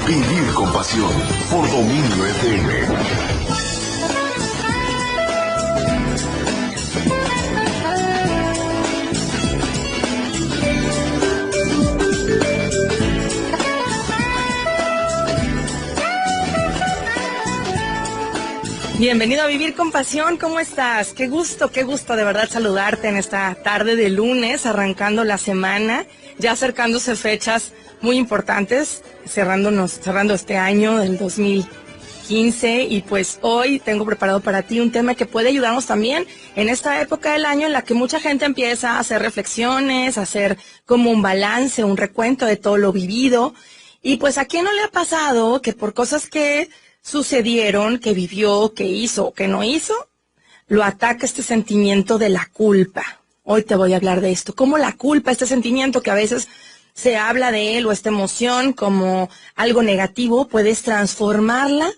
Vivir con pasión por Dominio FM. Bienvenido a Vivir con Pasión, ¿cómo estás? Qué gusto de verdad saludarte en esta tarde de lunes, arrancando la semana, ya acercándose fechas muy importantes, cerrando este año del 2015, y pues hoy tengo preparado para ti un tema que puede ayudarnos también en esta época del año en la que mucha gente empieza a hacer reflexiones, a hacer como un balance, un recuento de todo lo vivido, y pues ¿a quién no le ha pasado que por cosas que sucedieron, que vivió, que hizo o que no hizo, lo ataca este sentimiento de la culpa? Hoy te voy a hablar de esto, cómo la culpa, este sentimiento que a veces se habla de él o esta emoción como algo negativo, puedes transformarla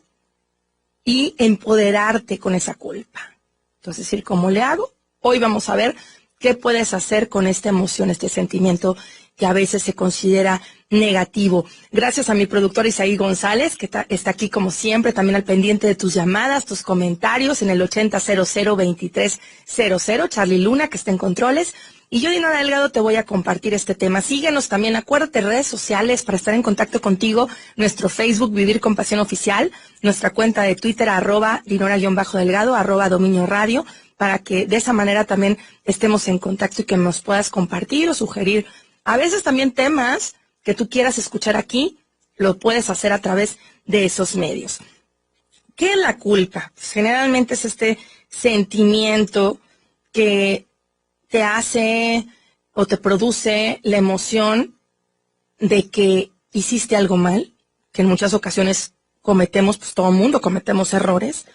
y empoderarte con esa culpa. Entonces, ¿cómo le hago? Hoy vamos a ver qué puedes hacer con esta emoción, este sentimiento que a veces se considera negativo. Gracias a mi productor Isaí González, que está aquí como siempre, también al pendiente de tus llamadas, tus comentarios en el 80002300, Charlie Luna, que está en controles, y yo, Dinora Delgado, te voy a compartir este tema. Síguenos también, acuérdate, redes sociales para estar en contacto contigo, nuestro Facebook, Vivir con Pasión Oficial, nuestra cuenta de Twitter, @Dinora_Delgado, @Dominio Radio, para que de esa manera también estemos en contacto y que nos puedas compartir o sugerir a veces también temas que tú quieras escuchar aquí, lo puedes hacer a través de esos medios. ¿Qué es la culpa? Pues generalmente es este sentimiento que te hace o te produce la emoción de que hiciste algo mal, que en muchas ocasiones cometemos, pues todo el mundo cometemos errores,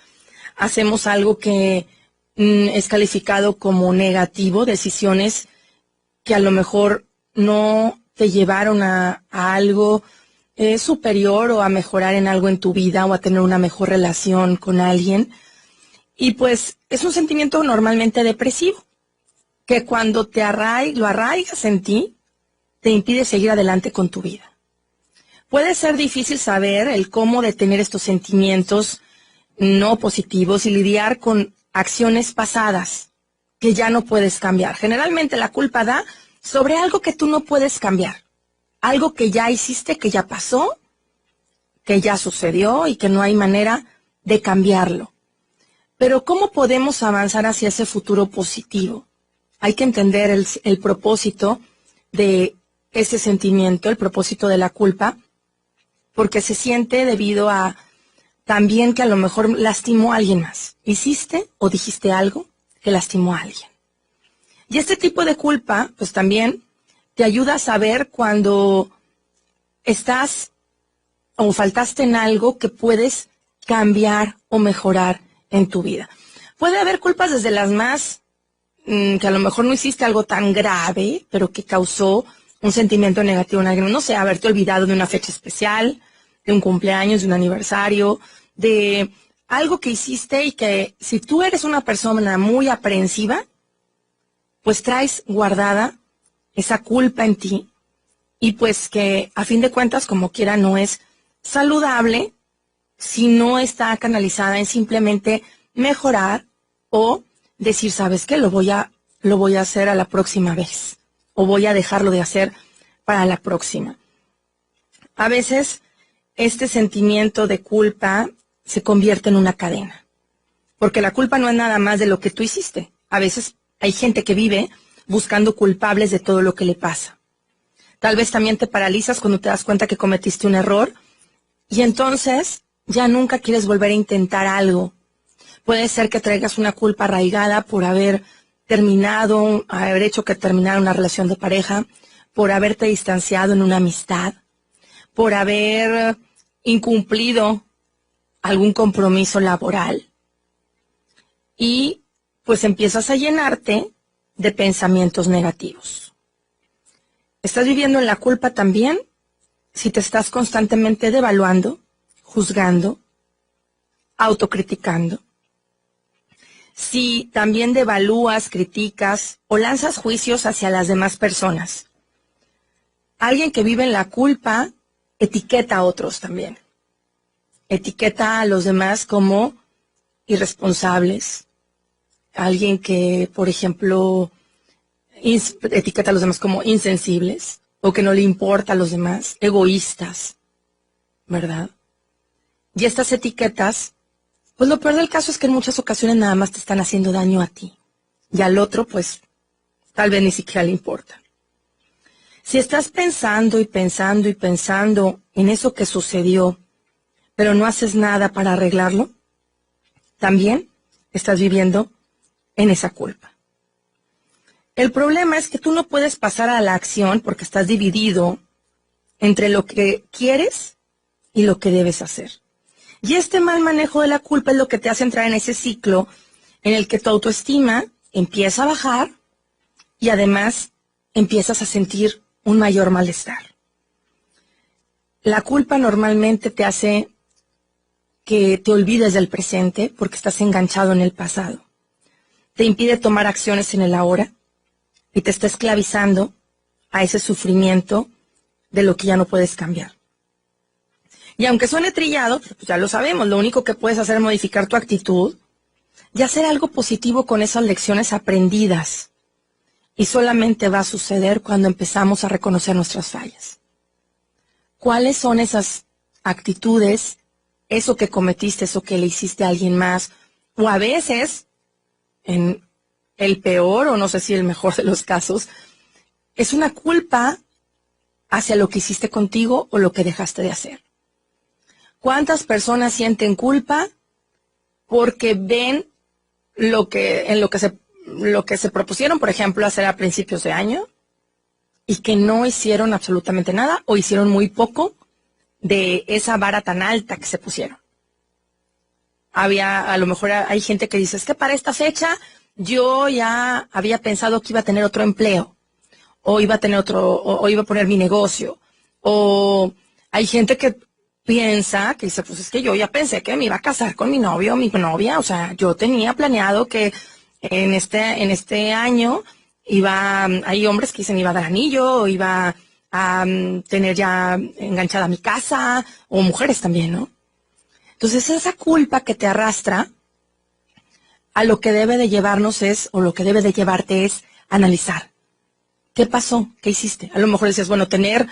hacemos algo que es calificado como negativo, decisiones que a lo mejor no te llevaron a algo superior o a mejorar en algo en tu vida o a tener una mejor relación con alguien. Y pues es un sentimiento normalmente depresivo, que cuando lo arraigas en ti, te impide seguir adelante con tu vida. Puede ser difícil saber el cómo detener estos sentimientos no positivos y lidiar con acciones pasadas que ya no puedes cambiar. Generalmente la culpa da sobre algo que tú no puedes cambiar, algo que ya hiciste, que ya pasó, que ya sucedió y que no hay manera de cambiarlo. Pero ¿cómo podemos avanzar hacia ese futuro positivo? Hay que entender el propósito de ese sentimiento, el propósito de la culpa, porque se siente debido a también que a lo mejor lastimó a alguien más. Hiciste o dijiste algo que lastimó a alguien. Y este tipo de culpa, pues también te ayuda a saber cuando estás o faltaste en algo que puedes cambiar o mejorar en tu vida. Puede haber culpas desde las más, que a lo mejor no hiciste algo tan grave, pero que causó un sentimiento negativo en alguien. No sé, haberte olvidado de una fecha especial, de un cumpleaños, de un aniversario, de algo que hiciste y que si tú eres una persona muy aprensiva, pues traes guardada esa culpa en ti y pues que a fin de cuentas, como quiera, no es saludable si no está canalizada en simplemente mejorar o decir, ¿sabes qué? Lo voy a hacer a la próxima vez o voy a dejarlo de hacer para la próxima. A veces este sentimiento de culpa se convierte en una cadena, porque la culpa no es nada más de lo que tú hiciste. A veces hay gente que vive buscando culpables de todo lo que le pasa. Tal vez también te paralizas cuando te das cuenta que cometiste un error y entonces ya nunca quieres volver a intentar algo. Puede ser que traigas una culpa arraigada por haber hecho que terminara una relación de pareja, por haberte distanciado en una amistad, por haber incumplido algún compromiso laboral. Y pues empiezas a llenarte de pensamientos negativos. ¿Estás viviendo en la culpa también? Si te estás constantemente devaluando, juzgando, autocriticando. Si también devalúas, criticas o lanzas juicios hacia las demás personas. Alguien que vive en la culpa etiqueta a otros también. Etiqueta a los demás como irresponsables. Alguien que, por ejemplo, etiqueta a los demás como insensibles o que no le importa a los demás, egoístas, ¿verdad? Y estas etiquetas, pues lo peor del caso es que en muchas ocasiones nada más te están haciendo daño a ti. Y al otro, pues, tal vez ni siquiera le importa. Si estás pensando y pensando y pensando en eso que sucedió, pero no haces nada para arreglarlo, también estás viviendo en esa culpa. El problema es que tú no puedes pasar a la acción porque estás dividido entre lo que quieres y lo que debes hacer. Y este mal manejo de la culpa es lo que te hace entrar en ese ciclo en el que tu autoestima empieza a bajar y además empiezas a sentir un mayor malestar. La culpa normalmente te hace que te olvides del presente porque estás enganchado en el pasado. Te impide tomar acciones en el ahora y te está esclavizando a ese sufrimiento de lo que ya no puedes cambiar. Y aunque suene trillado, pues ya lo sabemos, lo único que puedes hacer es modificar tu actitud y hacer algo positivo con esas lecciones aprendidas. Y solamente va a suceder cuando empezamos a reconocer nuestras fallas. ¿Cuáles son esas actitudes, eso que cometiste, eso que le hiciste a alguien más? O a veces, en el peor o no sé si el mejor de los casos, es una culpa hacia lo que hiciste contigo o lo que dejaste de hacer. ¿Cuántas personas sienten culpa porque ven lo que se propusieron, por ejemplo, hacer a principios de año y que no hicieron absolutamente nada o hicieron muy poco de esa vara tan alta que se pusieron? A lo mejor hay gente que dice, es que para esta fecha yo ya había pensado que iba a tener otro empleo, o iba a tener o iba a poner mi negocio, o hay gente que piensa, que dice, pues es que yo ya pensé que me iba a casar con mi novio o mi novia, o sea, yo tenía planeado que en este año hay hombres que dicen iba a dar anillo, o iba a tener ya enganchada mi casa, o mujeres también, ¿no? Entonces esa culpa que te arrastra a lo que debe de llevarnos o lo que debe de llevarte es analizar. ¿Qué pasó? ¿Qué hiciste? A lo mejor dices, bueno, tener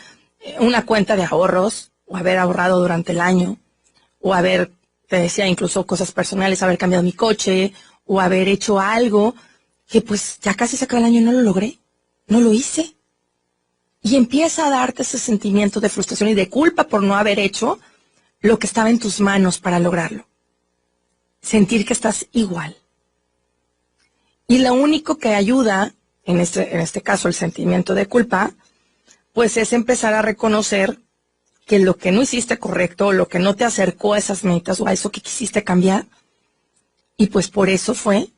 una cuenta de ahorros, o haber ahorrado durante el año, o te decía, incluso cosas personales, haber cambiado mi coche, o haber hecho algo que pues ya casi se acaba el año y no lo logré, no lo hice. Y empieza a darte ese sentimiento de frustración y de culpa por no haber hecho lo que estaba en tus manos para lograrlo. Sentir que estás igual. Y lo único que ayuda, en este caso el sentimiento de culpa, pues es empezar a reconocer que lo que no hiciste correcto, o lo que no te acercó a esas metas o a eso que quisiste cambiar, y pues por eso fue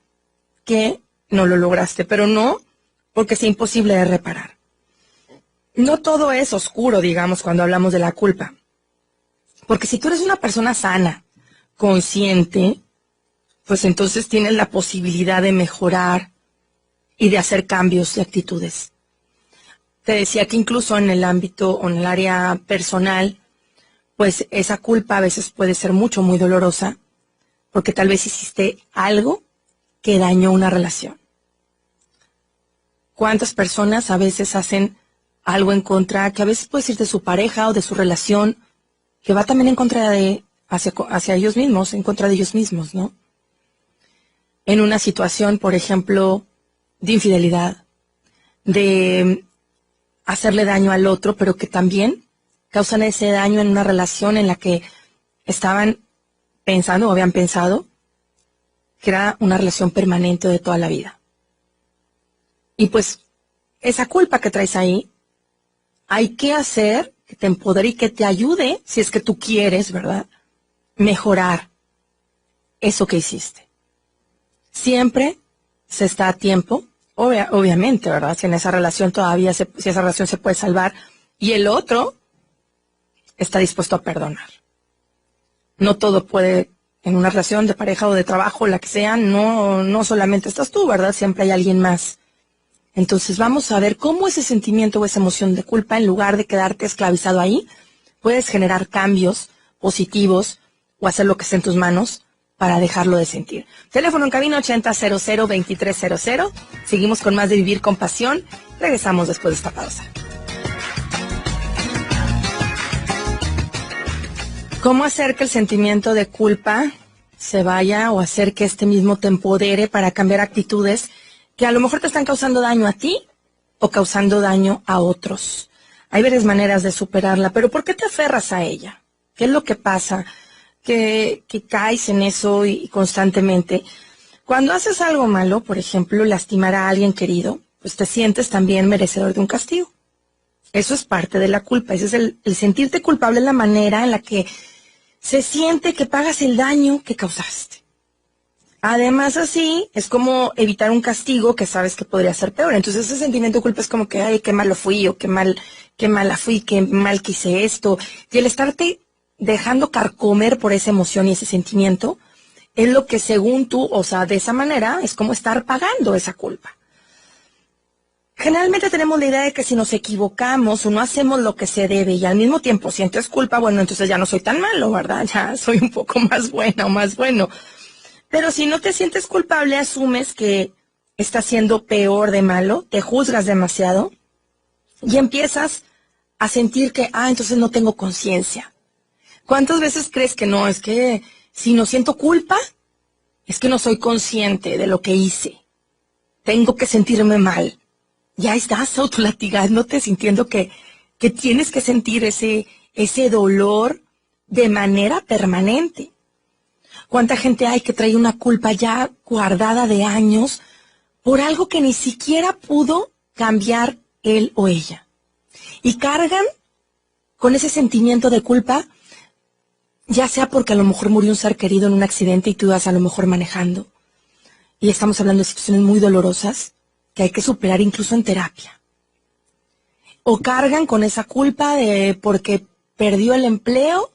que no lo lograste, pero no porque sea imposible de reparar. No todo es oscuro, digamos, cuando hablamos de la culpa. Porque si tú eres una persona sana, consciente, pues entonces tienes la posibilidad de mejorar y de hacer cambios de actitudes. Te decía que incluso en el ámbito o en el área personal, pues esa culpa a veces puede ser muy dolorosa, porque tal vez hiciste algo que dañó una relación. ¿Cuántas personas a veces hacen algo en contra, que a veces puede ser de su pareja o de su relación, que va también en contra hacia ellos mismos, en contra de ellos mismos, ¿no? En una situación, por ejemplo, de infidelidad, de hacerle daño al otro, pero que también causan ese daño en una relación en la que estaban pensando o habían pensado que era una relación permanente de toda la vida. Y pues esa culpa que traes ahí, hay que hacer que te empodere y que te ayude, si es que tú quieres, ¿verdad?, mejorar eso que hiciste. Siempre se está a tiempo, obviamente, ¿verdad?, si en esa relación si esa relación se puede salvar y el otro está dispuesto a perdonar. No todo puede, en una relación de pareja o de trabajo, la que sea, no solamente estás tú, ¿verdad?, siempre hay alguien más. Entonces vamos a ver cómo ese sentimiento o esa emoción de culpa, en lugar de quedarte esclavizado ahí, puedes generar cambios positivos o hacer lo que esté en tus manos para dejarlo de sentir. Teléfono en cabina 8000-2300. Seguimos con más de Vivir con Pasión. Regresamos después de esta pausa. ¿Cómo hacer que el sentimiento de culpa se vaya o hacer que este mismo te empodere para cambiar actitudes que a lo mejor te están causando daño a ti o causando daño a otros? Hay varias maneras de superarla, pero ¿por qué te aferras a ella? ¿Qué es lo que pasa? Que caes en eso y constantemente. Cuando haces algo malo, por ejemplo, lastimar a alguien querido, pues te sientes también merecedor de un castigo. Eso es parte de la culpa. Ese es el sentirte culpable, es la manera en la que se siente que pagas el daño que causaste. Además, así es como evitar un castigo que sabes que podría ser peor. Entonces ese sentimiento de culpa es como que, ay, qué malo fui, o qué mala fui, qué mal que hice esto. Y el estarte dejando carcomer por esa emoción y ese sentimiento es lo que según tú, o sea, de esa manera es como estar pagando esa culpa. Generalmente tenemos la idea de que si nos equivocamos o no hacemos lo que se debe y al mismo tiempo sientes culpa, bueno, entonces ya no soy tan malo, ¿verdad? Ya soy un poco más buena o más bueno. Pero si no te sientes culpable, asumes que estás siendo peor de malo, te juzgas demasiado y empiezas a sentir que, entonces no tengo conciencia. ¿Cuántas veces crees que no? Es que si no siento culpa, es que no soy consciente de lo que hice. Tengo que sentirme mal. Ya estás autolatigándote, sintiendo que tienes que sentir ese dolor de manera permanente. ¿Cuánta gente hay que trae una culpa ya guardada de años por algo que ni siquiera pudo cambiar él o ella? Y cargan con ese sentimiento de culpa, ya sea porque a lo mejor murió un ser querido en un accidente y tú ibas a lo mejor manejando. Y estamos hablando de situaciones muy dolorosas que hay que superar incluso en terapia. O cargan con esa culpa de porque perdió el empleo,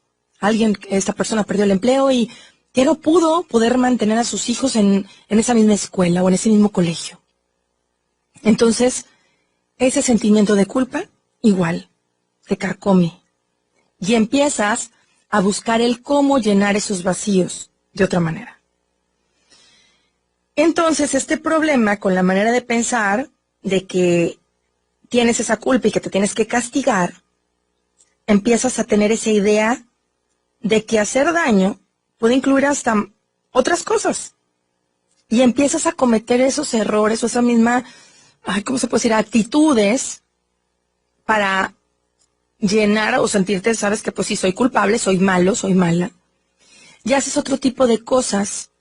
esta persona perdió el empleo y que no pudo poder mantener a sus hijos en esa misma escuela o en ese mismo colegio. Entonces, ese sentimiento de culpa, igual, te carcome. Y empiezas a buscar el cómo llenar esos vacíos de otra manera. Entonces, este problema con la manera de pensar de que tienes esa culpa y que te tienes que castigar, empiezas a tener esa idea de que hacer daño puede incluir hasta otras cosas. Y empiezas a cometer esos errores o esa misma, ¿cómo se puede decir? Actitudes para llenar o sentirte, sabes que pues sí, soy culpable, soy malo, soy mala. Y haces otro tipo de cosas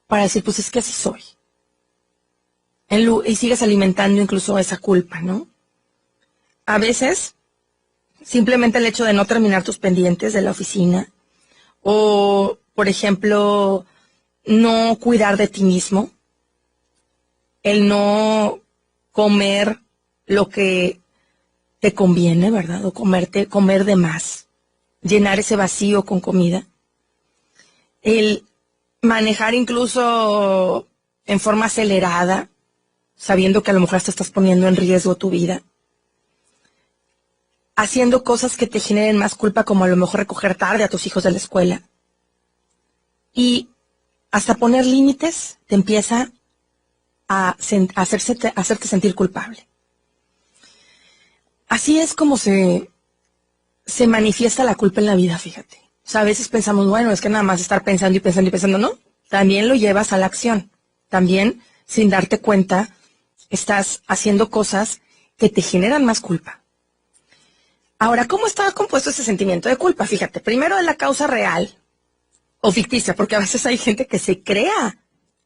para decir, pues es que así soy. Y sigues alimentando incluso esa culpa, ¿no? A veces, simplemente el hecho de no terminar tus pendientes de la oficina, o, por ejemplo, no cuidar de ti mismo, el no comer lo que te conviene, ¿verdad? O comer de más, llenar ese vacío con comida, el manejar incluso en forma acelerada, sabiendo que a lo mejor te estás poniendo en riesgo tu vida, haciendo cosas que te generen más culpa, como a lo mejor recoger tarde a tus hijos de la escuela. Y hasta poner límites te empieza a hacerte sentir culpable. Así es como se manifiesta la culpa en la vida, fíjate. O sea, a veces pensamos, bueno, es que nada más estar pensando y pensando y pensando, no. También lo llevas a la acción. También, sin darte cuenta, estás haciendo cosas que te generan más culpa. Ahora, ¿cómo está compuesto ese sentimiento de culpa? Fíjate, primero de la causa real o ficticia, porque a veces hay gente que se crea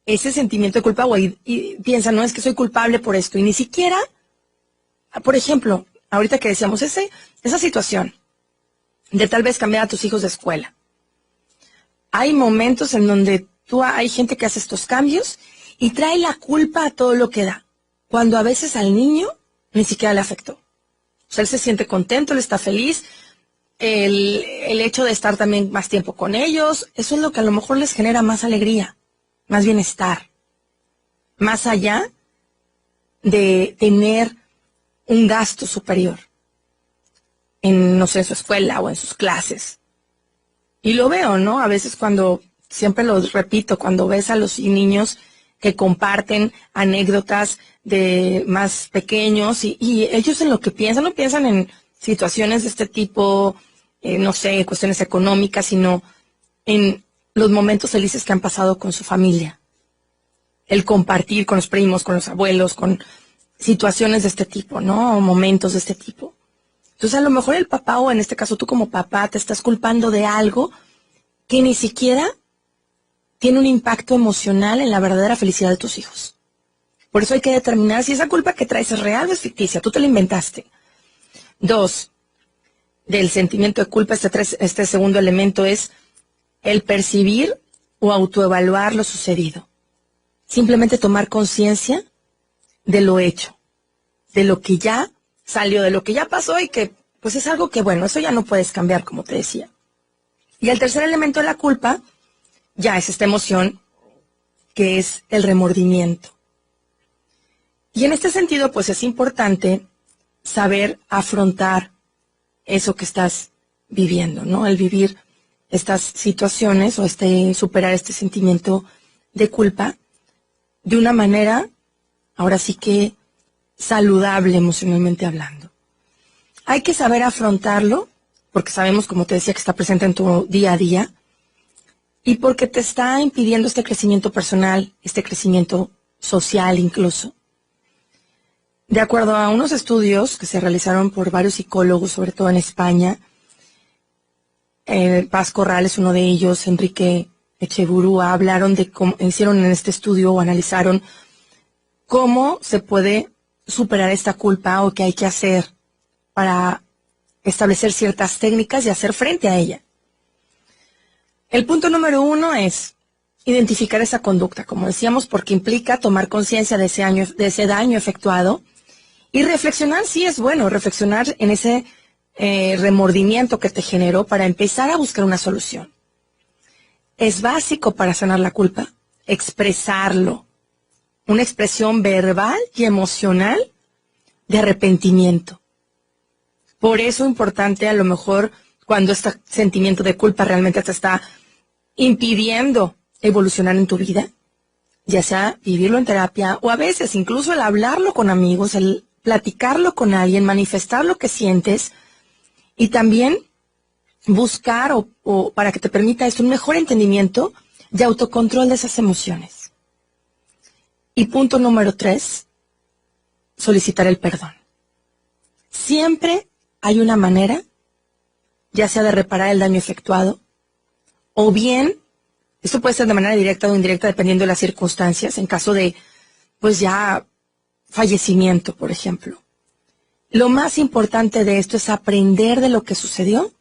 ese sentimiento de culpa y piensa, no, es que soy culpable por esto. Y ni siquiera, por ejemplo, ahorita que decíamos esa situación de tal vez cambiar a tus hijos de escuela. Hay momentos en donde hay gente que hace estos cambios y trae la culpa a todo lo que da, cuando a veces al niño ni siquiera le afectó. O sea, él se siente contento, él está feliz, el hecho de estar también más tiempo con ellos, eso es lo que a lo mejor les genera más alegría, más bienestar, más allá de tener un gasto superior. en, no sé, en su escuela o en sus clases. Y lo veo, ¿no? A veces cuando, siempre lo repito, cuando ves a los niños que comparten anécdotas de más pequeños y ellos en lo que piensan, no piensan en situaciones de este tipo, no sé, cuestiones económicas, sino en los momentos felices que han pasado con su familia. El compartir con los primos, con los abuelos, con situaciones de este tipo, ¿no? O momentos de este tipo. Entonces a lo mejor el papá, o en este caso tú como papá, te estás culpando de algo que ni siquiera tiene un impacto emocional en la verdadera felicidad de tus hijos. Por eso hay que determinar si esa culpa que traes es real o es ficticia. Tú te la inventaste. 2, del sentimiento de culpa, este segundo elemento es el percibir o autoevaluar lo sucedido. Simplemente tomar conciencia de lo hecho, de lo que ya salió, de lo que ya pasó y que pues es algo que, bueno, eso ya no puedes cambiar, como te decía. Y el tercer elemento de la culpa ya es esta emoción que es el remordimiento. Y en este sentido, pues es importante saber afrontar eso que estás viviendo, ¿no? El vivir estas situaciones o superar este sentimiento de culpa de una manera, ahora sí que saludable emocionalmente hablando. Hay que saber afrontarlo, porque sabemos, como te decía, que está presente en tu día a día, y porque te está impidiendo este crecimiento personal, este crecimiento social incluso. De acuerdo a unos estudios que se realizaron por varios psicólogos, sobre todo en España, Paz Corral es uno de ellos, Enrique Echeburúa, hablaron de cómo hicieron en este estudio o analizaron cómo se puede superar esta culpa o qué hay que hacer para establecer ciertas técnicas y hacer frente a ella. El punto número 1 es identificar esa conducta, como decíamos, porque implica tomar conciencia de ese daño efectuado y reflexionar, sí es bueno, reflexionar en ese remordimiento que te generó para empezar a buscar una solución. Es básico para sanar la culpa expresarlo, una expresión verbal y emocional de arrepentimiento. Por eso es importante, a lo mejor, cuando este sentimiento de culpa realmente te está impidiendo evolucionar en tu vida, ya sea vivirlo en terapia o a veces incluso el hablarlo con amigos, el platicarlo con alguien, manifestar lo que sientes y también buscar o para que te permita esto un mejor entendimiento y autocontrol de esas emociones. Y punto número 3, solicitar el perdón. Siempre hay una manera, ya sea de reparar el daño efectuado, o bien, esto puede ser de manera directa o indirecta dependiendo de las circunstancias, en caso de, pues ya, fallecimiento, por ejemplo. Lo más importante de esto es aprender de lo que sucedió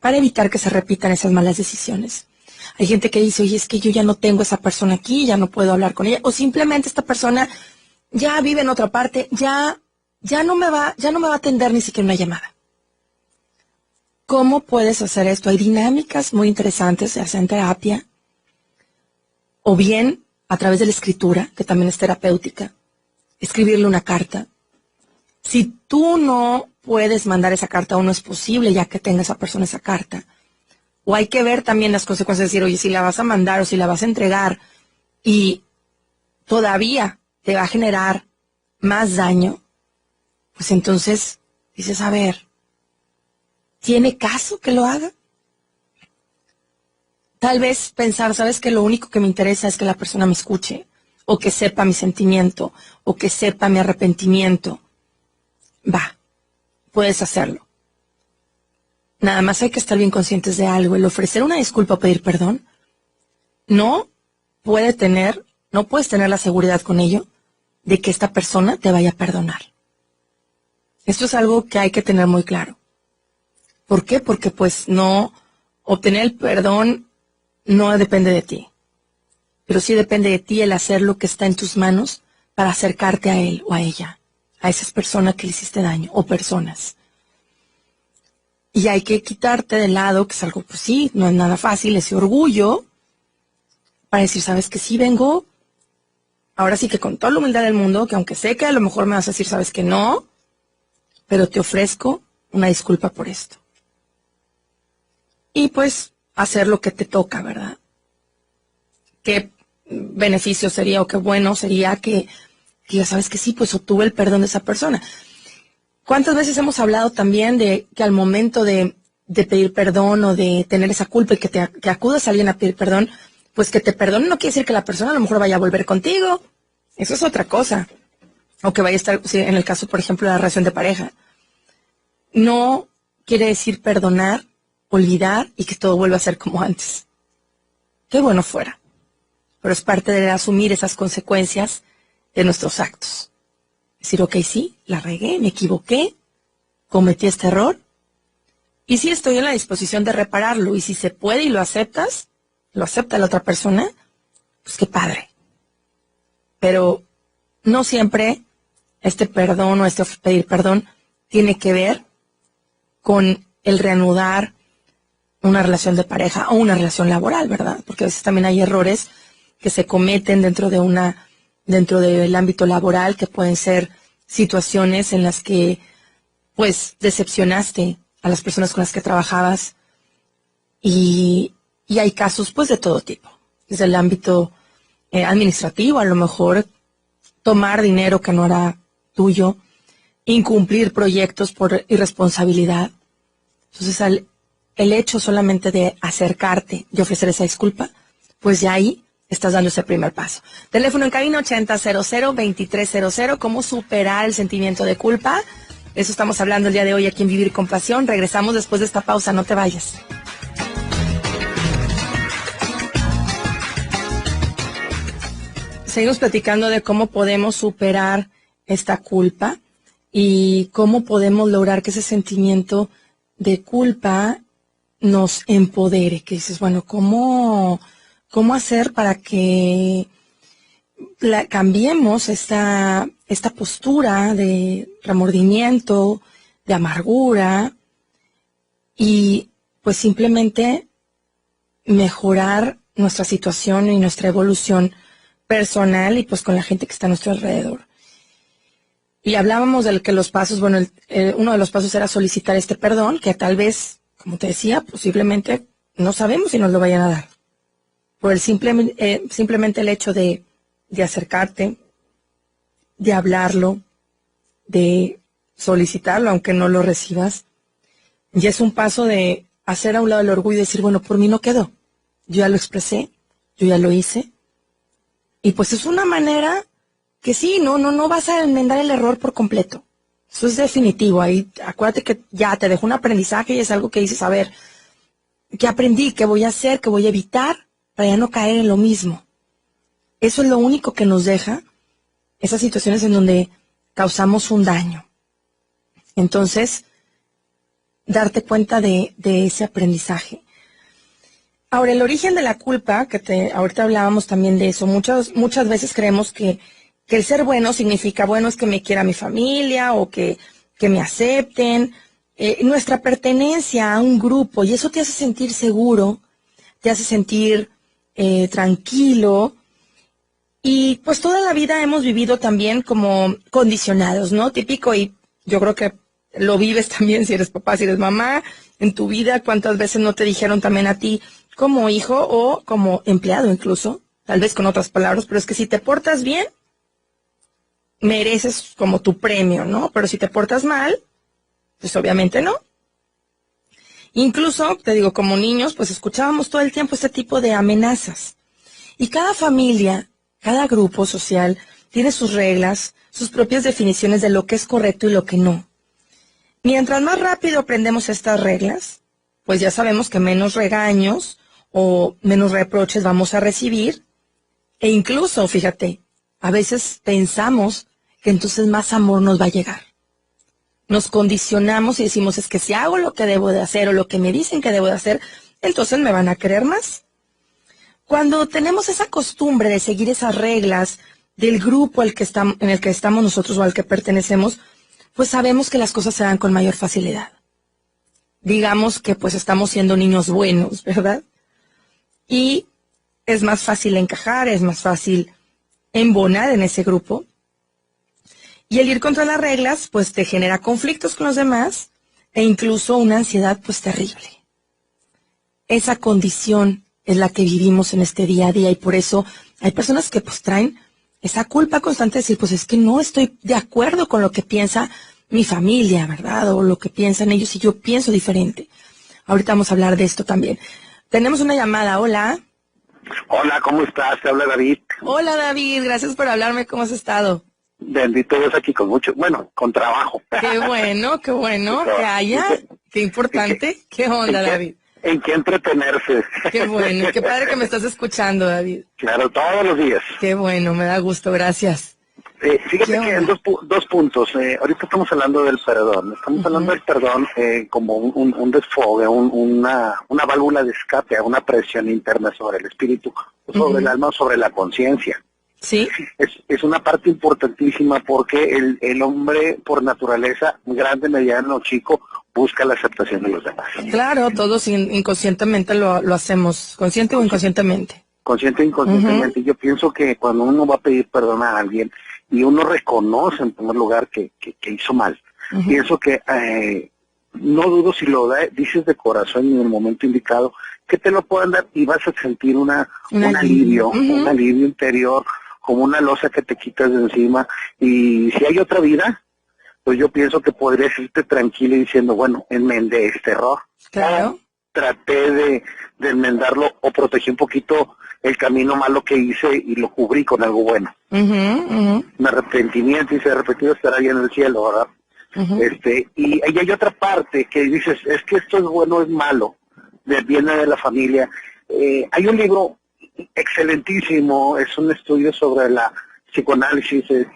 para evitar que se repitan esas malas decisiones. Hay gente que dice, oye, es que yo ya no tengo esa persona aquí, ya no puedo hablar con ella, o simplemente esta persona ya vive en otra parte, ya no me va a atender ni siquiera una llamada. ¿Cómo puedes hacer esto? Hay dinámicas muy interesantes, se hacen en terapia, o bien a través de la escritura, que también es terapéutica, escribirle una carta. Si tú no puedes mandar esa carta o no es posible ya que tenga esa persona esa carta, o hay que ver también las consecuencias, decir, oye, si la vas a mandar o si la vas a entregar y todavía te va a generar más daño, pues entonces dices, a ver, ¿tiene caso que lo haga? Tal vez pensar, ¿sabes qué? Lo único que me interesa es que la persona me escuche, o que sepa mi sentimiento, o que sepa mi arrepentimiento. Va, puedes hacerlo. Nada más hay que estar bien conscientes de algo. El ofrecer una disculpa o pedir perdón no puedes tener la seguridad con ello de que esta persona te vaya a perdonar. Esto es algo que hay que tener muy claro. ¿Por qué? Porque pues no, obtener el perdón no depende de ti. Pero sí depende de ti el hacer lo que está en tus manos para acercarte a él o a ella, a esas personas que le hiciste daño o personas. Y hay que quitarte de lado, que es algo, pues sí, no es nada fácil, ese orgullo, para decir, sabes que sí vengo, ahora sí que con toda la humildad del mundo, que aunque sé que a lo mejor me vas a decir, sabes que no, pero te ofrezco una disculpa por esto. Y pues hacer lo que te toca, ¿verdad? ¿Qué beneficio sería o qué bueno sería que ya sabes que sí, pues obtuve el perdón de esa persona? ¿Cuántas veces hemos hablado también de que al momento de pedir perdón o de tener esa culpa y que acudas a alguien a pedir perdón, pues que te perdone no quiere decir que la persona a lo mejor vaya a volver contigo? Eso es otra cosa. O que vaya a estar, sí, en el caso, por ejemplo, de la relación de pareja. No quiere decir perdonar, olvidar y que todo vuelva a ser como antes. Qué bueno fuera. Pero es parte de asumir esas consecuencias de nuestros actos. Decir, ok, sí, la regué, me equivoqué, cometí este error, y sí estoy en la disposición de repararlo, y si se puede y lo aceptas, lo acepta la otra persona, pues qué padre. Pero no siempre este perdón o este pedir perdón tiene que ver con el reanudar una relación de pareja o una relación laboral, ¿verdad? Porque a veces también hay errores que se cometen dentro del ámbito laboral, que pueden ser situaciones en las que pues decepcionaste a las personas con las que trabajabas, y hay casos pues de todo tipo, desde el ámbito administrativo, a lo mejor tomar dinero que no era tuyo, incumplir proyectos por irresponsabilidad. Entonces el hecho solamente de acercarte y ofrecer esa disculpa, pues ya ahí estás dando ese primer paso. Teléfono en cabina 8000-2300. ¿Cómo superar el sentimiento de culpa? Eso estamos hablando el día de hoy aquí en Vivir con Pasión. Regresamos después de esta pausa, no te vayas. Seguimos platicando de cómo podemos superar esta culpa y cómo podemos lograr que ese sentimiento de culpa nos empodere. Que dices, bueno, ¿cómo hacer para que cambiemos esta postura de remordimiento, de amargura, y pues simplemente mejorar nuestra situación y nuestra evolución personal y pues con la gente que está a nuestro alrededor? Y hablábamos de que los pasos, bueno, uno de los pasos era solicitar este perdón, que tal vez, como te decía, posiblemente no sabemos si nos lo vayan a dar. Por simplemente el hecho de acercarte, de hablarlo, de solicitarlo, aunque no lo recibas, ya es un paso de hacer a un lado el orgullo y decir, bueno, por mí no quedó. Yo ya lo expresé, yo ya lo hice. Y pues es una manera que sí, no vas a enmendar el error por completo. Eso es definitivo. Ahí acuérdate que ya te dejó un aprendizaje y es algo que dices, a ver, ¿qué aprendí? ¿Qué voy a hacer? ¿Qué voy a evitar? Para ya no caer en lo mismo. Eso es lo único que nos deja esas situaciones en donde causamos un daño. Entonces, darte cuenta de ese aprendizaje. Ahora, el origen de la culpa, ahorita hablábamos también de eso. Muchas veces creemos que el ser bueno significa, bueno, es que me quiera mi familia o que me acepten. Nuestra pertenencia a un grupo, y eso te hace sentir seguro, te hace sentir tranquilo. Y pues toda la vida hemos vivido también como condicionados, ¿no? Típico, y yo creo que lo vives también si eres papá, si eres mamá, en tu vida. ¿Cuántas veces no te dijeron también a ti como hijo o como empleado incluso? Tal vez con otras palabras, pero es que si te portas bien, mereces como tu premio, ¿no? Pero si te portas mal, pues obviamente no. Incluso, te digo, como niños, pues escuchábamos todo el tiempo este tipo de amenazas. Y cada familia, cada grupo social tiene sus reglas, sus propias definiciones de lo que es correcto y lo que no. Mientras más rápido aprendemos estas reglas, pues ya sabemos que menos regaños o menos reproches vamos a recibir. E incluso, fíjate, a veces pensamos que entonces más amor nos va a llegar. Nos condicionamos y decimos, es que si hago lo que debo de hacer o lo que me dicen que debo de hacer, entonces me van a querer más. Cuando tenemos esa costumbre de seguir esas reglas del grupo en el que estamos nosotros o al que pertenecemos, pues sabemos que las cosas se dan con mayor facilidad. Digamos que pues estamos siendo niños buenos, ¿verdad? Y es más fácil encajar, es más fácil embonar en ese grupo. Y el ir contra las reglas, pues te genera conflictos con los demás, e incluso una ansiedad pues terrible. Esa condición es la que vivimos en este día a día y por eso hay personas que pues traen esa culpa constante de decir, pues es que no estoy de acuerdo con lo que piensa mi familia, ¿verdad? O lo que piensan ellos y yo pienso diferente. Ahorita vamos a hablar de esto también. Tenemos una llamada, hola. Hola, ¿cómo estás? Te habla David. Hola David, gracias por hablarme, ¿cómo has estado? Bendito Dios, aquí con mucho, con trabajo. Qué bueno que haya, qué importante. ¿Qué onda, David? ¿En qué entretenerse? Qué bueno, qué padre que me estás escuchando, David. Claro, todos los días. Qué bueno, me da gusto, gracias. Fíjate que en dos puntos. Ahorita estamos hablando del perdón. Estamos hablando del perdón como un desfogue, una válvula de escape a una presión interna sobre el espíritu, sobre el alma, sobre la conciencia. Sí. Es una parte importantísima porque el hombre por naturaleza, grande, mediano o chico, busca la aceptación de los demás. Claro, todos inconscientemente lo hacemos, consciente o inconscientemente. Consciente e inconscientemente. Yo pienso que cuando uno va a pedir perdón a alguien y uno reconoce en primer lugar que hizo mal, pienso que no dudo si lo dices de corazón y en el momento indicado, que te lo puedan dar y vas a sentir un alivio, un alivio interior, como una losa que te quitas de encima. Y si hay otra vida, pues yo pienso que podrías irte tranquilo y diciendo, bueno, enmendé este error. Claro. Traté de enmendarlo o protegí un poquito el camino malo que hice y lo cubrí con algo bueno. Un arrepentimiento, y si arrepentido estará bien en el cielo, ¿verdad? Y ahí hay otra parte que dices, es que esto es bueno o es malo, viene de la familia. Hay un libro excelentísimo, es un estudio sobre la psicoanálisis de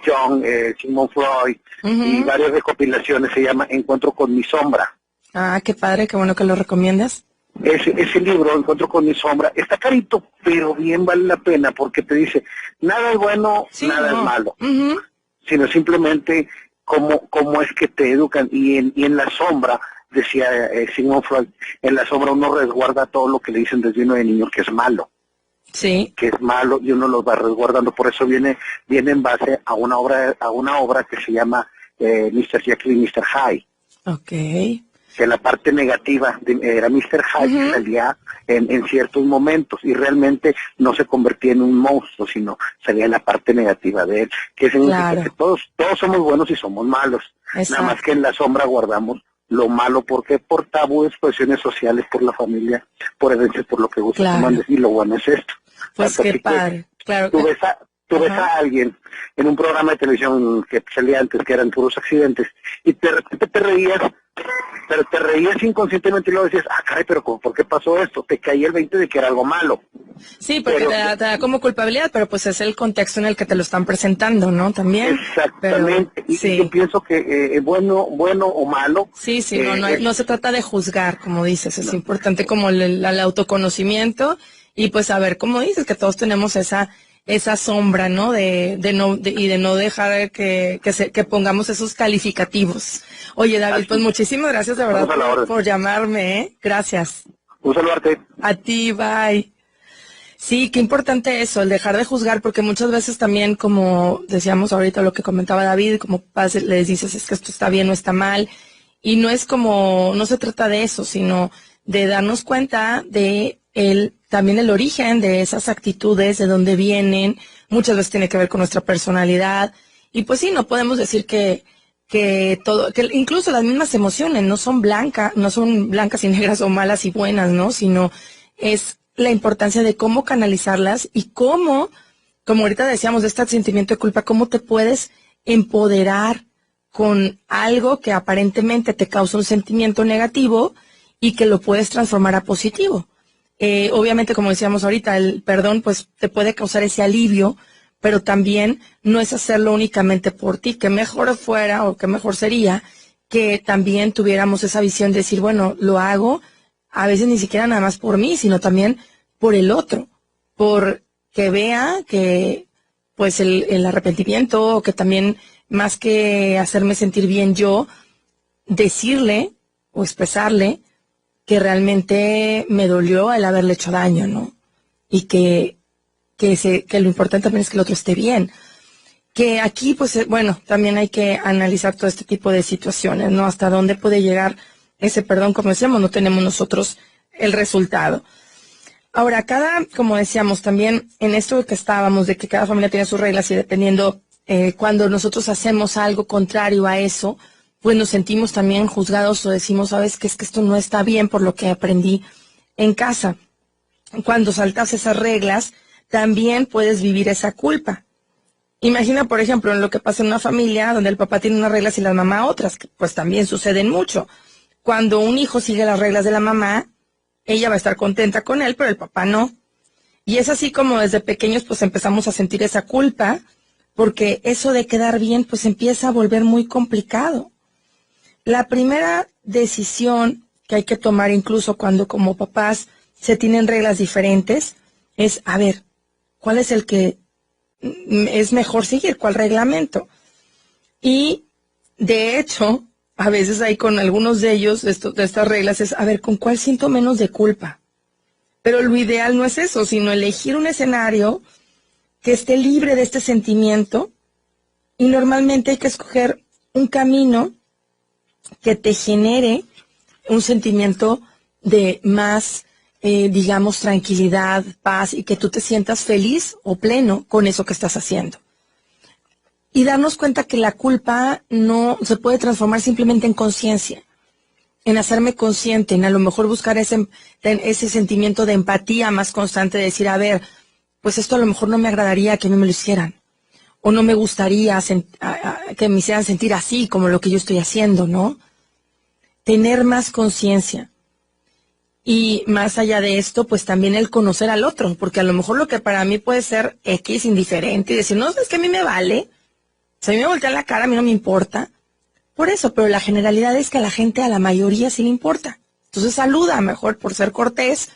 Sigmund Freud, y varias recopilaciones, se llama Encuentro con mi sombra. Ah, qué padre, qué bueno que lo recomiendas. Ese libro, Encuentro con mi sombra, está carito, pero bien vale la pena, porque te dice, nada es bueno, nada es malo, sino simplemente cómo es que te educan, y en la sombra, decía Sigmund Freud, en la sombra uno resguarda todo lo que le dicen desde uno de niño que es malo. Sí. Que es malo, y uno los va resguardando. Por eso viene en base a una obra que se llama Mr. Jekyll y Mr. Hyde. Okay. Que la parte negativa era Mr. Hyde, que salía en ciertos momentos y realmente no se convertía en un monstruo, sino salía en la parte negativa de él, que significa que todos somos buenos y somos malos. Exacto. Nada más que en la sombra guardamos lo malo, porque por tabú, expresiones sociales, por la familia, por herencias, por lo que gusta, y lo bueno es esto. Pues qué padre, claro. Tú ves a alguien en un programa de televisión que salía antes, que eran puros accidentes, y de repente te reías, pero te reías inconscientemente y luego decías, caray, pero ¿por qué pasó esto? Te caía el 20 de que era algo malo. Sí, porque te da como culpabilidad, pero pues es el contexto en el que te lo están presentando, ¿no? También. Exactamente. Pero, y yo pienso que bueno o malo. Sí, no se trata de juzgar, como dices, es importante como el autoconocimiento y pues saber, como dices, que todos tenemos esa sombra, ¿no? De no dejar que pongamos esos calificativos. Oye, David, pues muchísimas gracias de verdad por llamarme, ¿eh? Gracias. Un saludarte. A ti, bye. Sí, qué importante eso, el dejar de juzgar, porque muchas veces también, como decíamos ahorita lo que comentaba David, como les dices, es que esto está bien o está mal, y no se trata de eso, sino de darnos cuenta de también el origen de esas actitudes, de dónde vienen. Muchas veces tiene que ver con nuestra personalidad, y pues sí, no podemos decir que incluso las mismas emociones no son blancas y negras o malas y buenas, ¿no? Sino es la importancia de cómo canalizarlas y cómo, como ahorita decíamos, de este sentimiento de culpa, cómo te puedes empoderar con algo que aparentemente te causa un sentimiento negativo y que lo puedes transformar a positivo. Obviamente, como decíamos ahorita, el perdón pues te puede causar ese alivio, pero también no es hacerlo únicamente por ti, que mejor fuera o que mejor sería que también tuviéramos esa visión de decir, bueno, lo hago a veces ni siquiera nada más por mí, sino también por el otro, por que vea que pues el arrepentimiento, o que también más que hacerme sentir bien yo, decirle o expresarle que realmente me dolió el haberle hecho daño, ¿no? Y que lo importante también es que el otro esté bien. Que aquí, pues, bueno, también hay que analizar todo este tipo de situaciones, ¿no? Hasta dónde puede llegar ese perdón, como decíamos, no tenemos nosotros el resultado. Ahora, como decíamos también, en esto que estábamos, de que cada familia tiene sus reglas y dependiendo cuando nosotros hacemos algo contrario a eso, pues nos sentimos también juzgados o decimos, sabes, que es que esto no está bien por lo que aprendí en casa. Cuando saltas esas reglas, también puedes vivir esa culpa. Imagina, por ejemplo, en lo que pasa en una familia donde el papá tiene unas reglas y la mamá otras, que pues también suceden mucho. Cuando un hijo sigue las reglas de la mamá, ella va a estar contenta con él, pero el papá no. Y es así como desde pequeños pues empezamos a sentir esa culpa, porque eso de quedar bien pues empieza a volver muy complicado. La primera decisión que hay que tomar incluso cuando como papás se tienen reglas diferentes es, a ver, ¿cuál es el que es mejor seguir? ¿Cuál reglamento? Y de hecho, a veces hay con algunos de ellos, de estas reglas, es, a ver, ¿con cuál siento menos de culpa? Pero lo ideal no es eso, sino elegir un escenario que esté libre de este sentimiento, y normalmente hay que escoger un camino que te genere un sentimiento de más, digamos, tranquilidad, paz, y que tú te sientas feliz o pleno con eso que estás haciendo. Y darnos cuenta que la culpa no se puede transformar simplemente en conciencia, en hacerme consciente, en a lo mejor buscar ese sentimiento de empatía más constante, de decir, a ver, pues esto a lo mejor no me agradaría que a mí me lo hicieran, o no me gustaría que me hicieran sentir así como lo que yo estoy haciendo, ¿no? Tener más conciencia. Y más allá de esto, pues también el conocer al otro, porque a lo mejor lo que para mí puede ser X, indiferente, y decir, no, es que a mí me vale, si a mí me voltean la cara, a mí no me importa. Por eso, pero la generalidad es que a la gente, a la mayoría sí le importa. Entonces saluda mejor por ser cortés,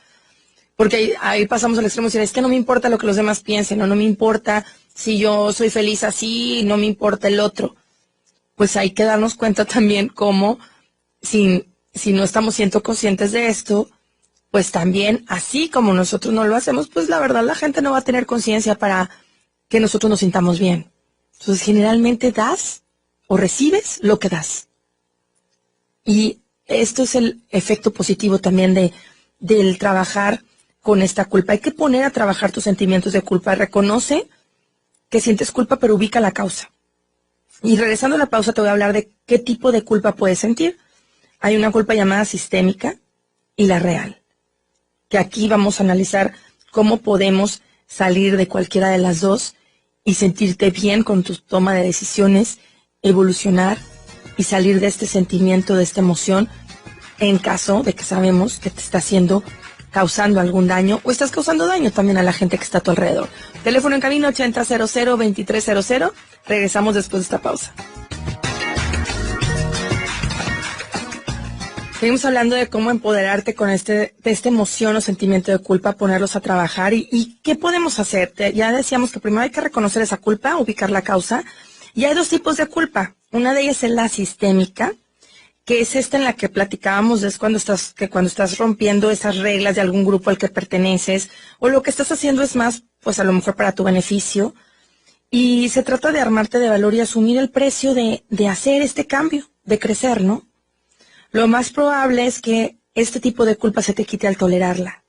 porque ahí pasamos al extremo de decir, es que no me importa lo que los demás piensen, o no me importa si yo soy feliz así, no me importa el otro. Pues hay que darnos cuenta también cómo, si no estamos siendo conscientes de esto, pues también, así como nosotros no lo hacemos, pues la verdad la gente no va a tener conciencia para que nosotros nos sintamos bien. Entonces generalmente das o recibes lo que das. Y esto es el efecto positivo también del trabajar con esta culpa. Hay que poner a trabajar tus sentimientos de culpa. Reconoce que sientes culpa, pero ubica la causa. Y regresando a la pausa te voy a hablar de qué tipo de culpa puedes sentir. Hay una culpa llamada sistémica y la real, que aquí vamos a analizar cómo podemos salir de cualquiera de las dos y sentirte bien con tu toma de decisiones, evolucionar y salir de este sentimiento, de esta emoción, en caso de que sabemos que te está causando algún daño, o estás causando daño también a la gente que está a tu alrededor. Teléfono en cabina 8000-2300. Regresamos después de esta pausa. Seguimos hablando de cómo empoderarte con de esta emoción o sentimiento de culpa, ponerlos a trabajar y qué podemos hacer. Ya decíamos que primero hay que reconocer esa culpa, ubicar la causa. Y hay dos tipos de culpa. Una de ellas es la sistémica, que es esta en la que platicábamos, es cuando estás rompiendo esas reglas de algún grupo al que perteneces, o lo que estás haciendo es más, pues a lo mejor para tu beneficio. Y se trata de armarte de valor y asumir el precio de hacer este cambio, de crecer, ¿no? Lo más probable es que este tipo de culpa se te quite al tolerarla.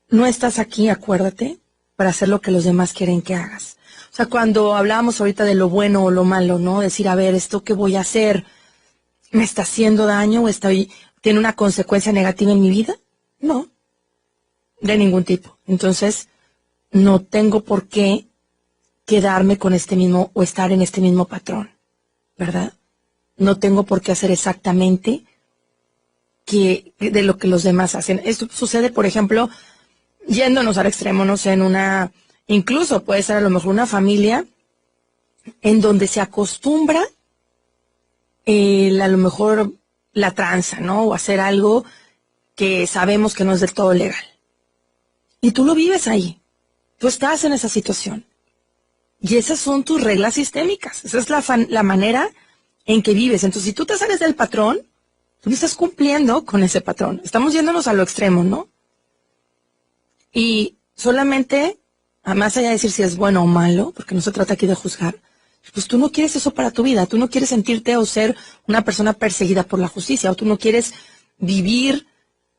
No estás aquí, acuérdate, para hacer lo que los demás quieren que hagas. O sea, cuando hablábamos ahorita de lo bueno o lo malo, ¿no? Decir, a ver, ¿esto qué voy a hacer? ¿Me está haciendo daño o tiene una consecuencia negativa en mi vida? No, de ningún tipo. Entonces, no tengo por qué quedarme con este mismo o estar en este mismo patrón, ¿verdad? No tengo por qué hacer exactamente de lo que los demás hacen. Esto sucede, por ejemplo, yéndonos al extremo, no sé, incluso puede ser a lo mejor una familia en donde se acostumbra a lo mejor la tranza, ¿no? O hacer algo que sabemos que no es del todo legal. Y tú lo vives ahí. Tú estás en esa situación. Y esas son tus reglas sistémicas. Esa es la manera en que vives. Entonces, si tú te sales del patrón, tú estás cumpliendo con ese patrón. Estamos yéndonos a lo extremo, ¿no? Y solamente, más allá de decir si es bueno o malo, porque no se trata aquí de juzgar, Pues tú no quieres eso para tu vida, tú no quieres sentirte o ser una persona perseguida por la justicia, o tú no quieres vivir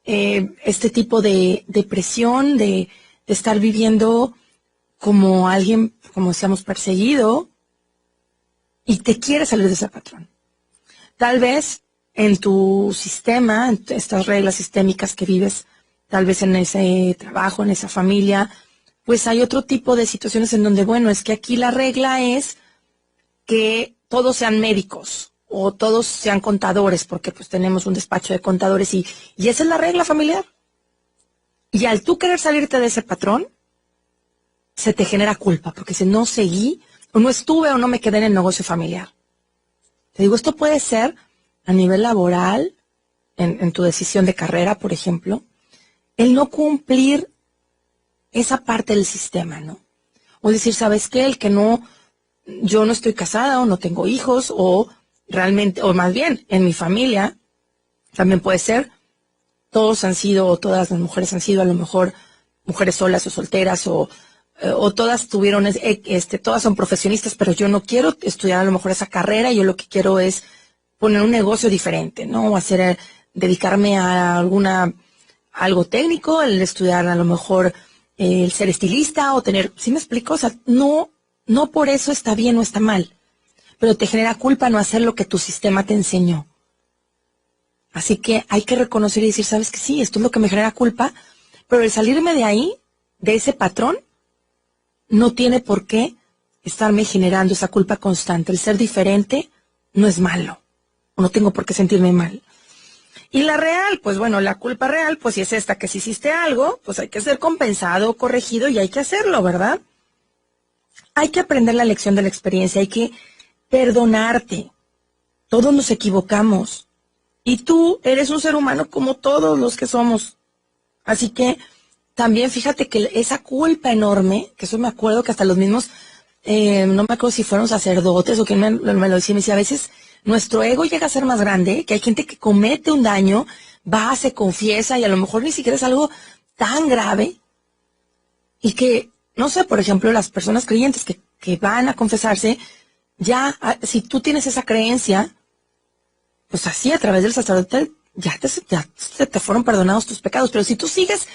este tipo de depresión, de estar viviendo como alguien, como decíamos, perseguido, y te quieres salir de ese patrón. Tal vez en tu sistema, en estas reglas sistémicas que vives, tal vez en ese trabajo, en esa familia, pues hay otro tipo de situaciones en donde, bueno, es que aquí la regla es que todos sean médicos o todos sean contadores, porque pues tenemos un despacho de contadores y esa es la regla familiar. Y al tú querer salirte de ese patrón, se te genera culpa, porque si no seguí, o no estuve o no me quedé en el negocio familiar. Te digo, esto puede ser a nivel laboral, en tu decisión de carrera, por ejemplo, el no cumplir esa parte del sistema, ¿no? O decir, ¿sabes qué? Yo no estoy casada o no tengo hijos, o realmente, o más bien, en mi familia, también puede ser, todos han sido, o todas las mujeres han sido a lo mejor mujeres solas o solteras, o todas tuvieron, todas son profesionistas, pero yo no quiero estudiar a lo mejor esa carrera, yo lo que quiero es poner un negocio diferente, ¿no? O dedicarme a algo técnico, el estudiar a lo mejor el ser estilista o tener, ¿sí me explico? O sea, no por eso está bien o está mal, pero te genera culpa no hacer lo que tu sistema te enseñó. Así que hay que reconocer y decir, ¿sabes qué? Sí, esto es lo que me genera culpa, pero el salirme de ahí, de ese patrón, no tiene por qué estarme generando esa culpa constante. El ser diferente no es malo, o no tengo por qué sentirme mal. Y la real, pues bueno, la culpa real, pues si es esta, que si hiciste algo, pues hay que ser compensado, corregido y hay que hacerlo, ¿verdad? Hay que aprender la lección de la experiencia, hay que perdonarte. Todos nos equivocamos. Y tú eres un ser humano como todos los que somos. Así que también fíjate que esa culpa enorme, que eso me acuerdo que hasta los mismos, no me acuerdo si fueron sacerdotes o quién me lo decía, me decía, a veces nuestro ego llega a ser más grande, que hay gente que comete un daño, va, se confiesa y a lo mejor ni siquiera es algo tan grave. Y que, no sé, por ejemplo, las personas creyentes que van a confesarse, ya, si tú tienes esa creencia, pues así a través del sacerdote ya te fueron perdonados tus pecados. Pero si tú sigues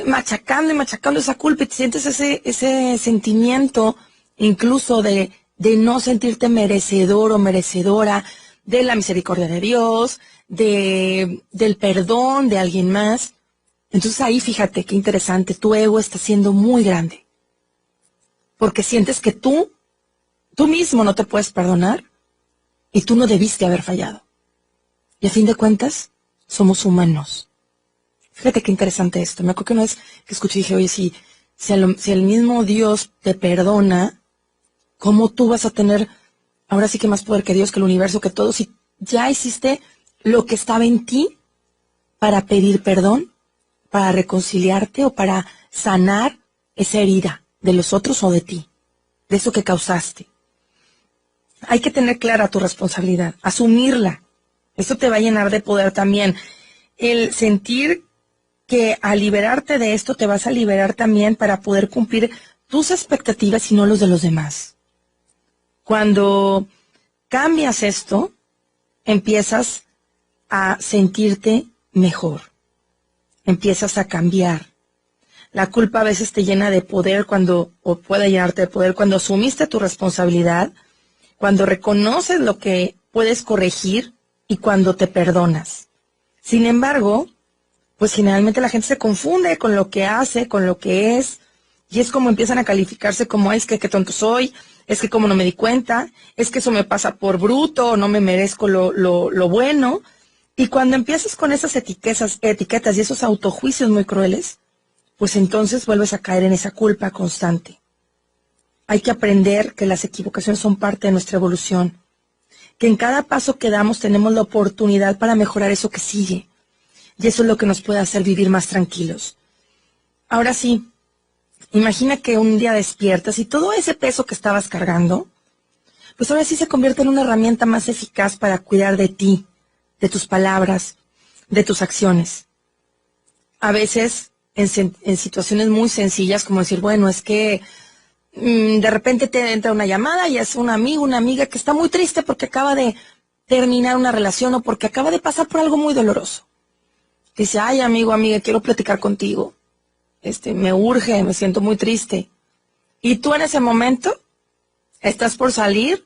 machacando y machacando esa culpa y te sientes ese sentimiento incluso de no sentirte merecedor o merecedora de la misericordia de Dios, del perdón de alguien más, entonces ahí fíjate qué interesante, tu ego está siendo muy grande, porque sientes que tú mismo no te puedes perdonar y tú no debiste haber fallado. Y a fin de cuentas, somos humanos. Fíjate qué interesante esto. Me acuerdo que una vez que escuché y dije, oye, si el mismo Dios te perdona, ¿cómo tú vas a tener ahora sí que más poder que Dios, que el universo, que todo? Si ya hiciste lo que estaba en ti para pedir perdón, para reconciliarte o para sanar esa herida de los otros o de ti, de eso que causaste. Hay que tener clara tu responsabilidad, asumirla. Esto te va a llenar de poder también. El sentir que al liberarte de esto te vas a liberar también para poder cumplir tus expectativas y no los de los demás. Cuando cambias esto, empiezas a sentirte mejor. Empiezas a cambiar. La culpa a veces te llena de poder o puede llenarte de poder cuando asumiste tu responsabilidad, cuando reconoces lo que puedes corregir y cuando te perdonas. Sin embargo, pues generalmente la gente se confunde con lo que hace, con lo que es, y es como empiezan a calificarse como es que qué tonto soy, es que como no me di cuenta, es que eso me pasa por bruto, no me merezco lo bueno. Y cuando empiezas con esas etiquetas y esos autojuicios muy crueles, pues entonces vuelves a caer en esa culpa constante. Hay que aprender que las equivocaciones son parte de nuestra evolución, que en cada paso que damos tenemos la oportunidad para mejorar eso que sigue. Y eso es lo que nos puede hacer vivir más tranquilos. Ahora sí, imagina que un día despiertas y todo ese peso que estabas cargando, pues ahora sí se convierte en una herramienta más eficaz para cuidar de ti, de tus palabras, de tus acciones. A veces, en situaciones muy sencillas, como decir, bueno, es que De repente te entra una llamada y es un amigo, una amiga que está muy triste porque acaba de terminar una relación o porque acaba de pasar por algo muy doloroso. Dice, ay, amigo, amiga, quiero platicar contigo. Me urge, me siento muy triste. Y tú en ese momento estás por salir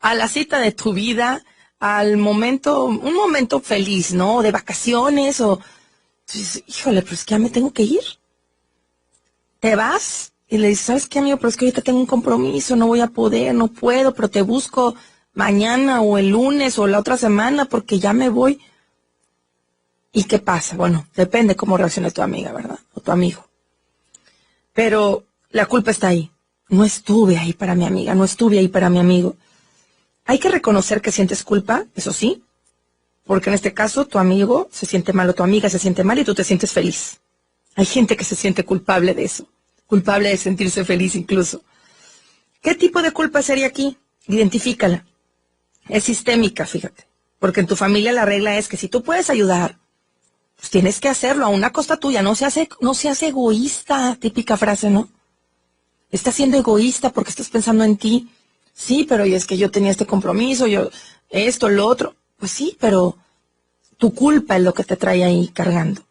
a la cita de tu vida, al momento, un momento feliz, ¿no? De vacaciones o... Dices, híjole, pero es que ya me tengo que ir. Te vas y le dices, ¿sabes qué, amigo? Pero es que ahorita tengo un compromiso, no voy a poder, no puedo, pero te busco mañana o el lunes o la otra semana porque ya me voy. ¿Y qué pasa? Bueno, depende cómo reaccione tu amiga, ¿verdad? O tu amigo. Pero la culpa está ahí. No estuve ahí para mi amiga, no estuve ahí para mi amigo. Hay que reconocer que sientes culpa, eso sí, porque en este caso tu amigo se siente mal o tu amiga se siente mal y tú te sientes feliz. Hay gente que se siente culpable de eso, culpable de sentirse feliz incluso. ¿Qué tipo de culpa sería aquí? Identifícala. Es sistémica, fíjate, porque en tu familia la regla es que si tú puedes ayudar, pues tienes que hacerlo a una costa tuya, no seas egoísta, típica frase, ¿no? Estás siendo egoísta porque estás pensando en ti. Sí, pero y es que yo tenía este compromiso, yo esto, lo otro. Pues sí, pero tu culpa es lo que te trae ahí cargando.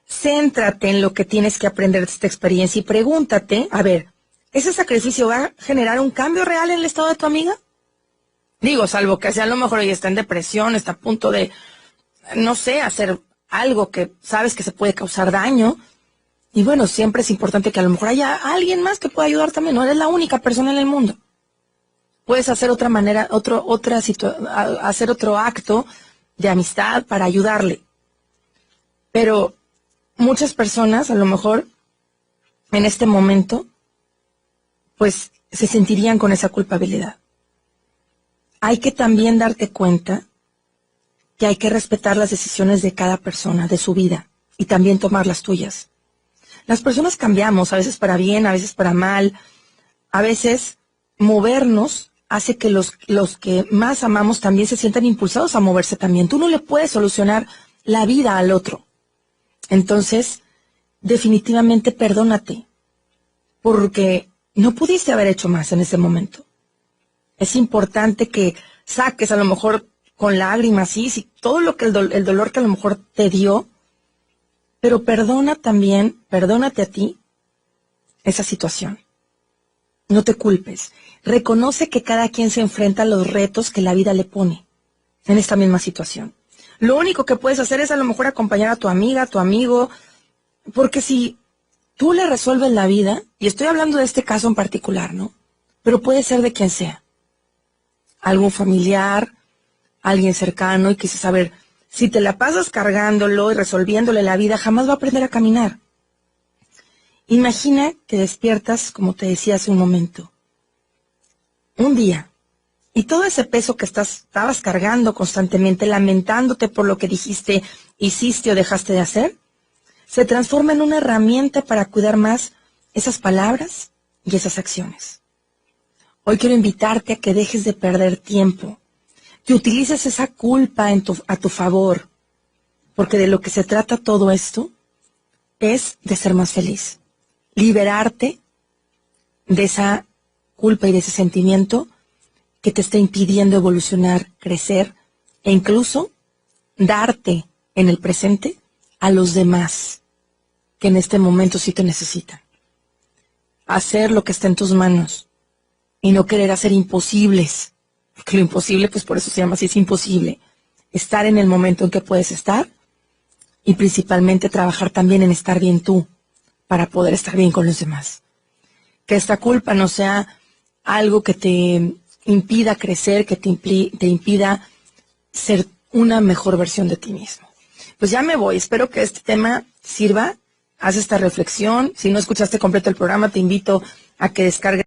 Céntrate en lo que tienes que aprender de esta experiencia y pregúntate, a ver, ¿ese sacrificio va a generar un cambio real en el estado de tu amiga? Digo, salvo que sea a lo mejor ella está en depresión, está a punto de, no sé, hacer algo que sabes que se puede causar daño. Y bueno, siempre es importante que a lo mejor haya alguien más que pueda ayudar también, no eres la única persona en el mundo. Puedes hacer otra manera, hacer otro acto de amistad para ayudarle. Pero muchas personas, a lo mejor, en este momento, pues se sentirían con esa culpabilidad. Hay que también darte cuenta que hay que respetar las decisiones de cada persona, de su vida, y también tomar las tuyas. Las personas cambiamos, a veces para bien, a veces para mal, a veces movernos hace que los que más amamos también se sientan impulsados a moverse también. Tú no le puedes solucionar la vida al otro. Entonces, definitivamente perdónate, porque no pudiste haber hecho más en ese momento. Es importante que saques a lo mejor con lágrimas, sí, todo lo que el dolor que a lo mejor te dio, pero perdónate a ti esa situación. No te culpes. Reconoce que cada quien se enfrenta a los retos que la vida le pone en esta misma situación. Lo único que puedes hacer es a lo mejor acompañar a tu amiga, a tu amigo, porque si tú le resuelves la vida, y estoy hablando de este caso en particular, ¿no? Pero puede ser de quien sea. Algún familiar, alguien cercano, y quise saber, si te la pasas cargándolo y resolviéndole la vida, jamás va a aprender a caminar. Imagina que despiertas, como te decía hace un momento, un día, y todo ese peso que estabas cargando constantemente, lamentándote por lo que dijiste, hiciste o dejaste de hacer, se transforma en una herramienta para cuidar más esas palabras y esas acciones. Hoy quiero invitarte a que dejes de perder tiempo, que utilices esa culpa a tu favor, porque de lo que se trata todo esto es de ser más feliz. Liberarte de esa culpa y de ese sentimiento que te está impidiendo evolucionar, crecer e incluso darte en el presente a los demás que en este momento sí te necesitan. Hacer lo que está en tus manos y no querer hacer imposibles, porque lo imposible, pues por eso se llama así, es imposible. Estar en el momento en que puedes estar y principalmente trabajar también en estar bien tú para poder estar bien con los demás. Que esta culpa no sea algo que te impida crecer, que te impida ser una mejor versión de ti mismo. Pues ya me voy, espero que este tema sirva, haz esta reflexión. Si no escuchaste completo el programa, te invito a que descargues